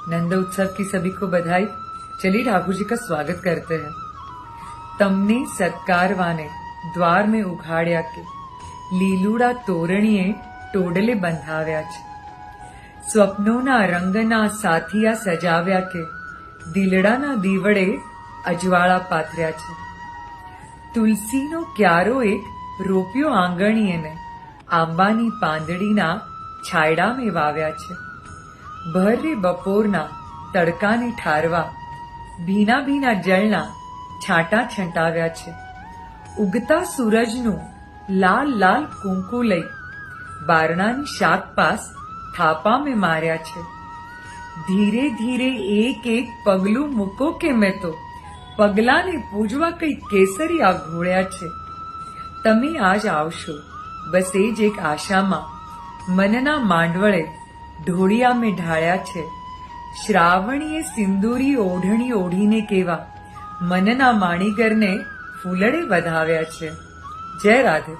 नंद उत्सव की सभी को बधाई। चलिए ठाकुर जी का स्वागत करते हैं। तमने सत्कारवाने द्वार में उघाड़્યા કે લીલુડા તોરણીએ ટોડલે બંધાવ્યા છે। સ્વપ્નોના રંગના સાથિયા સજાવ્યા કે દિલડાના દીવડે અજવાળા પાથર્યા છે। તુલસીનો ક્યારો એક રોપ્યો આંગણીએ ને આંબાની પાંદડીના છાયડા में વાવ્યા છે। ભરે બપોરના તડકાને ઠારવા ભીના ભીના જળના છાંટા છંટાવ્યા છે। ઉગતા સૂરજનું લાલ લાલ કુંકુ લઈ બારણાની શાક પાસ થાપા में માર્યા છે। ધીરે ધીરે એક એક પગલું મૂકો કે મેં તો પગલાને પૂજવા કઈ કેસરિયા ઘોળ્યા છે। તમે આજ આવશો બસ એ જ એક આશામાં મનના માંડવળે ઢોળિયા में ઢાળ્યા છે। શ્રાવણીએ સિંદૂરી ઓઢણી ઓઢીને કેવા મનના માણીગરને ફૂલડે વધાવ્યા છે। જય રાધે।